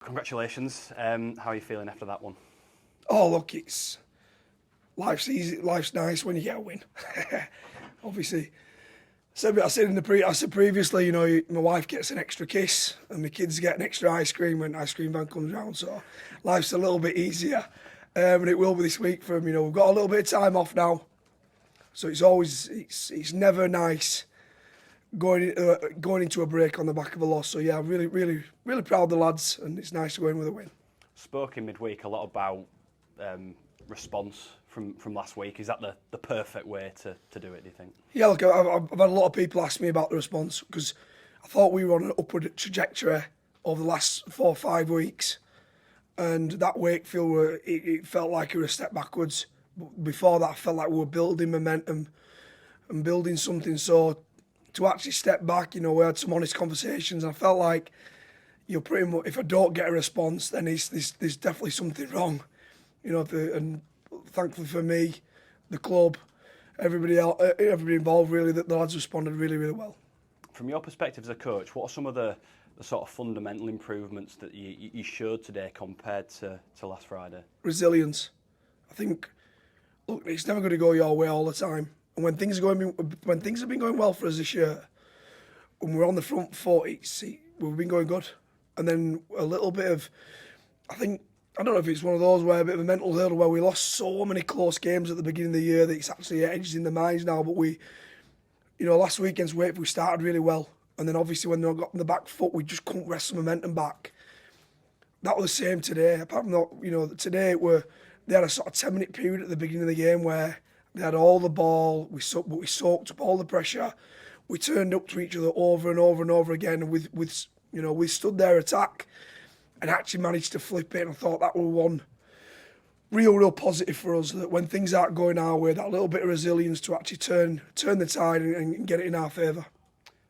Congratulations. How are you feeling after that one? Oh, look, life's easy. Life's nice when you get a win. Obviously, I said previously, my wife gets an extra kiss and my kids get an extra ice cream when ice cream van comes round. So life's a little bit easier, and it will be this week for them. We've got a little bit of time off now, so it's never nice going into a break on the back of a loss. So yeah, I'm really, really, really proud of the lads, and it's nice to go in with a win. Spoke in midweek a lot about response from last week. Is that the perfect way to do it, do you think? Yeah, look, I've had a lot of people ask me about the response because I thought we were on an upward trajectory over the last 4 or 5 weeks, and that Wakefield, it felt like it was a step backwards. But before that, I felt like we were building momentum and building something. So to actually step back, we had some honest conversations, and I felt like, pretty much, if I don't get a response, then there's definitely something wrong. And thankfully for me, the club, everybody involved, really, that the lads responded really, really well. From your perspective as a coach, what are some of the sort of fundamental improvements that you showed today compared to last Friday? Resilience. I think, look, it's never going to go your way all the time. And when things have been going well for us this year, when we're on the front foot, we've been going good. And then a little bit of, I don't know if it's one of those where a bit of a mental hurdle where we lost so many close games at the beginning of the year that it's actually edged in the minds now. But last week against Wakefield, we started really well. And then obviously when they got on the back foot, we just couldn't wrest the momentum back. That was the same today. Apart from that, today they had a sort of 10-minute period at the beginning of the game where they had all the ball, we soaked up all the pressure. We turned up to each other over and over and over again, and we stood their attack and actually managed to flip it. And I thought that was one real positive for us, that when things aren't going our way, that little bit of resilience to actually turn the tide and get it in our favour.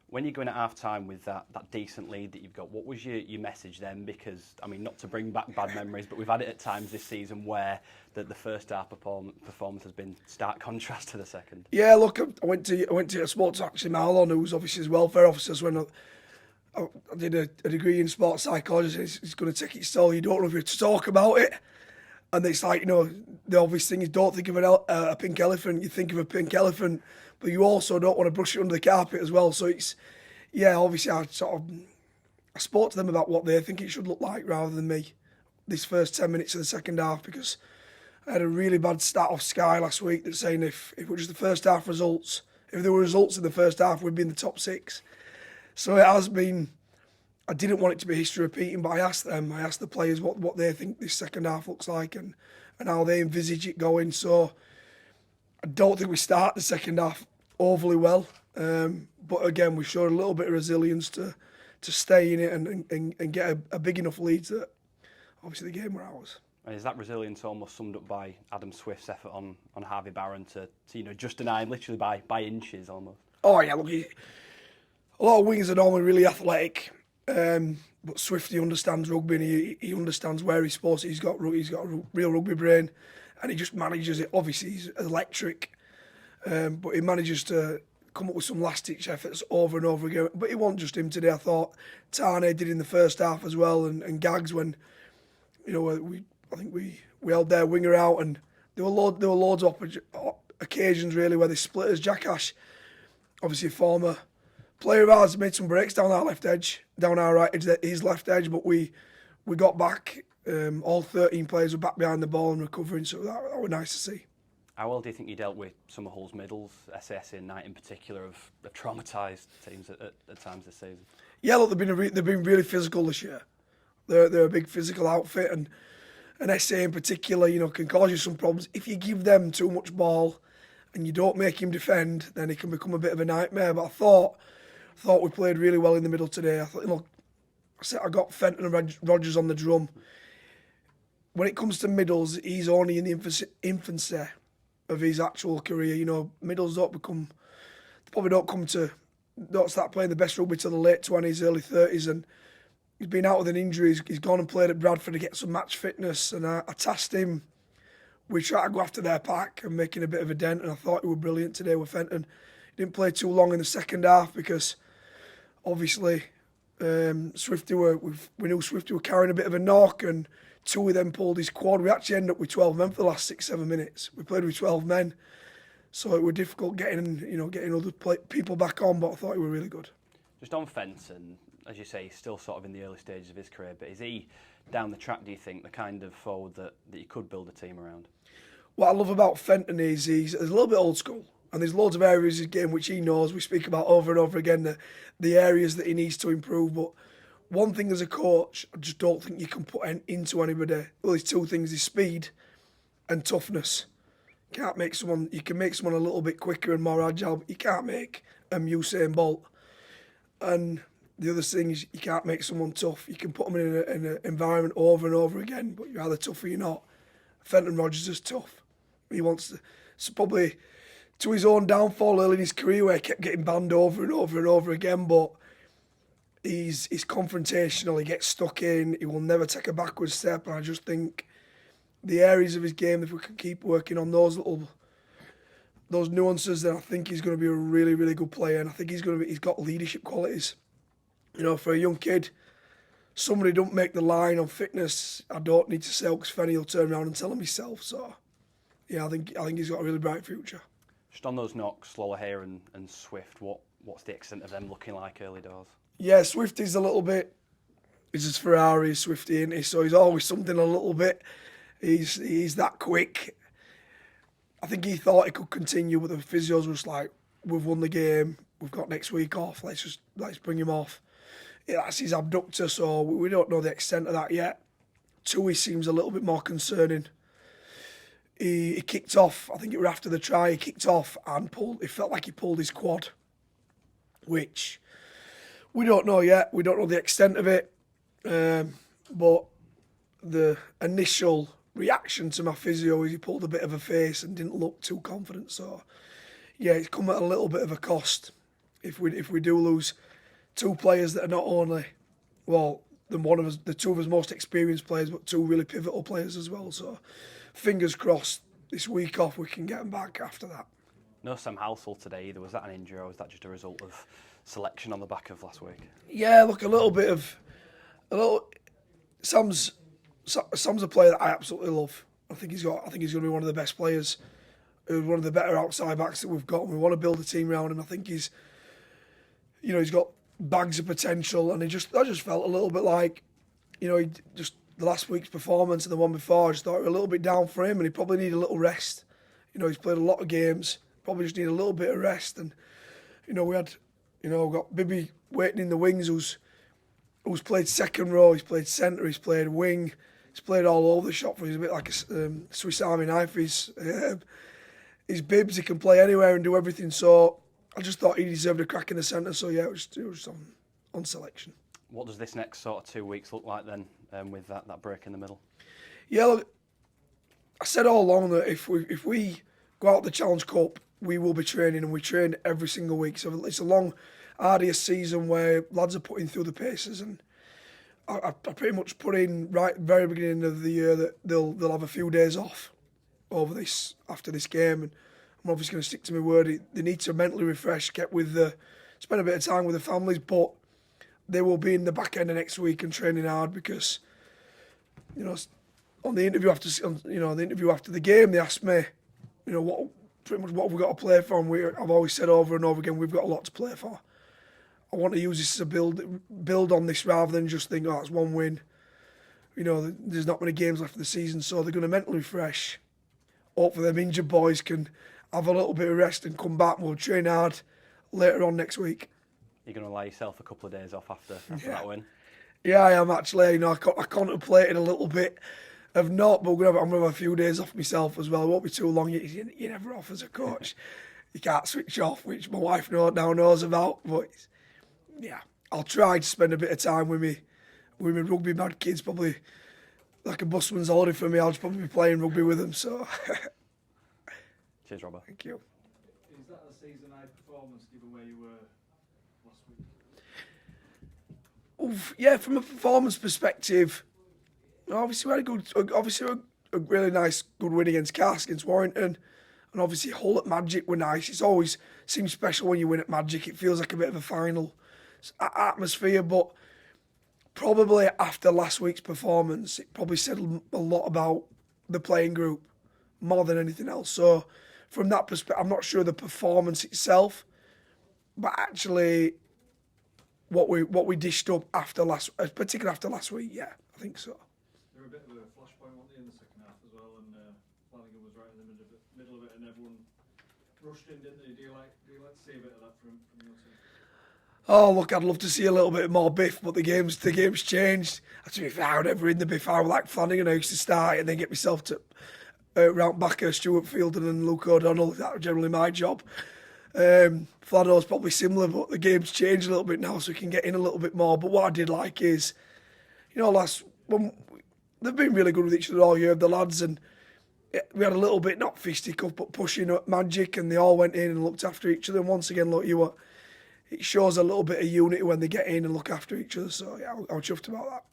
When you're going at half-time with that decent lead that you've got, what was your message then? Because, not to bring back bad memories, but we've had it at times this season where the first half performance has been stark contrast to the second. Yeah, look, I went to sports actually Marlon, who's obviously his welfare officer, when I did a degree in sports psychology. It's going to take its toll. You don't know if you have to talk about it. And it's like, the obvious thing is don't think of a pink elephant, you think of a pink elephant, but you also don't want to brush it under the carpet as well. So obviously I spoke to them about what they think it should look like rather than me, this first 10 minutes of the second half, because I had a really bad start off Sky last week that's saying if it was just the first half results, if there were results in the first half, we'd be in the top 6. So it has been, I didn't want it to be history repeating, but I asked the players what they think this second half looks like and how they envisage it going. So I don't think we start the second half overly well. But again, we showed a little bit of resilience to stay in it and get a big enough lead that obviously the game were ours. And is that resilience almost summed up by Adam Swift's effort on Harvey Barron to just deny him literally by inches almost? Oh yeah, look, a lot of wingers are normally really athletic. But Swifty understands rugby and he understands where he's supposed to. He's got a real rugby brain and he just manages it. Obviously he's electric, but he manages to come up with some last-ditch efforts over and over again. But it wasn't just him today. I thought Tane did in the first half as well, and Gags when I think we held their winger out, and there were loads of occasions really where they split us. Jack Ash, obviously a former player of ours, made some breaks down our left edge, down our right edge, his left edge, but we got back. All 13 players were back behind the ball and recovering, so that was nice to see. How well do you think you dealt with some of Hull's middles, SAS and Knight in particular, have traumatised teams at times this season? Yeah, look, they've been really physical this year. They're a big physical outfit, and SA in particular, can cause you some problems if you give them too much ball and you don't make him defend. Then it can become a bit of a nightmare. But I thought we played really well in the middle today. I got Fenton Rogers on the drum. When it comes to middles, he's only in the infancy of his actual career. Middles don't start playing the best rugby till the late 20s, early 30s, and he's been out with an injury. He's gone and played at Bradford to get some match fitness, and I tasked him. We tried to go after their pack and making a bit of a dent, and I thought he was brilliant today with Fenton. He didn't play too long in the second half because obviously Swifty we knew Swifty were carrying a bit of a knock, and two of them pulled his quad. We actually ended up with 12 men for the last 6-7 minutes. We played with 12 men, so it was difficult getting other people back on. But I thought he were really good. Just on Fenton, as you say, he's still sort of in the early stages of his career, but is he down the track, do you think, the kind of forward that you could build a team around? What I love about Fenton is he's a little bit old school, and there's loads of areas of his game which he knows. We speak about over and over again the areas that he needs to improve. But one thing as a coach, I just don't think you can put into anybody. Well, there's two things: there's speed and toughness. You can make someone a little bit quicker and more agile, but you can't make Usain Bolt. And the other thing is you can't make someone tough. You can put them in an environment over and over again, but you're either tough or you're not. Fenton Rogers is tough. He wants to. So probably to his own downfall early in his career where he kept getting banned over and over and over again, but he's confrontational, he gets stuck in, he will never take a backward step, and I just think the areas of his game, if we can keep working on those nuances, then I think he's going to be a really, really good player, and I think he's got leadership qualities. For a young kid, somebody don't make the line on fitness, I don't need to say because Fenny will turn around and tell him himself. So, yeah, I think he's got a really bright future. Just on those knocks, Lawler and Swift, what's the extent of them looking like early doors? Yeah, Swift is a little bit. He's his Ferrari, Swifty, isn't he? So he's always something a little bit. He's that quick. I think he thought he could continue, but the physios was like, we've won the game, we've got next week off, let's bring him off. Yeah, that's his abductor, so we don't know the extent of that yet. Tui seems a little bit more concerning. He kicked off, I think it was after the try, he kicked off and it felt like he pulled his quad, which we don't know yet. We don't know the extent of it. But the initial reaction to my physio is he pulled a bit of a face and didn't look too confident. So, yeah, it's come at a little bit of a cost if we do lose two players that are not only, the two of his most experienced players, but two really pivotal players as well. So, fingers crossed, this week off we can get them back after that. No Sam Halsall today either. Was that an injury or was that just a result of selection on the back of last week? Yeah, look, Sam's a player that I absolutely love. I think he's going to be one of the best players, one of the better outside backs that we've got. And we want to build a team around him. I think he's got bags of potential, and I just felt a little bit like, the last week's performance and the one before, I just thought it was a little bit down for him, and he probably needed a little rest. He's played a lot of games, probably just need a little bit of rest. And we had, got Bibby waiting in the wings, who's played second row, he's played centre, he's played wing, he's played all over the shop. He's a bit like a Swiss Army knife. He's Bibbs, he can play anywhere and do everything. So I just thought he deserved a crack in the centre. So yeah, it was on selection. What does this next sort of 2 weeks look like then, with that break in the middle? Yeah, look, I said all along that if we go out the Challenge Cup, we will be training, and we train every single week. So it's a long, arduous season where lads are putting through the paces, and I pretty much put in right very beginning of the year that they'll have a few days off after this game, and I'm obviously going to stick to my word. They need to mentally refresh, spend a bit of time with the families, but they will be in the back end of next week and training hard because, on the interview after the game, they asked me, what have we got to play for, and I've always said over and over again, we've got a lot to play for. I want to use this as a build on this rather than just think, it's one win. There's not many games left of the season, so they're going to mentally refresh. Hopefully them injured boys can have a little bit of rest and come back. We'll train hard later on next week. You're going to allow yourself a couple of days off after that win? Yeah, I am actually. I contemplated a little bit of not, but I'm going to have a few days off myself as well. It won't be too long. You're never off as a coach. You can't switch off, which my wife now knows about. But yeah, I'll try to spend a bit of time with my rugby mad kids. Probably like a busman's holiday for me. I'll just probably be playing rugby with them. So, cheers, Robert. Thank you. Is that a season high performance given where you were last week? Oof, yeah, from a performance perspective, obviously we had a really nice good win against Cask, against Warrington, and obviously Hull at Magic were nice. It's always seems special when you win at Magic. It feels like a bit of a final atmosphere, but probably after last week's performance, it probably said a lot about the playing group more than anything else. So from that perspective, I'm not sure the performance itself, but actually what we dished up after particularly after last week. Yeah, I think so. They were a bit of a flashpoint, weren't they, in the second half as well? And Flanagan was right in the middle of it, and everyone rushed in, didn't they? Do you like to see a bit of that from your team? Oh, look, I'd love to see a little bit more Biff, but the game's changed. To be fair, I was never in the Biff. I was like Flanagan. I used to start and then get myself to round back Stuart Fielden and Luke O'Donnell. That was generally my job. Flano's probably similar, but the game's changed a little bit now, so we can get in a little bit more. But what I did like is, they've been really good with each other all year, the lads, and we had a little bit, not fisticuff, but pushing magic, and they all went in and looked after each other. And once again, it shows a little bit of unity when they get in and look after each other. So yeah, I was chuffed about that.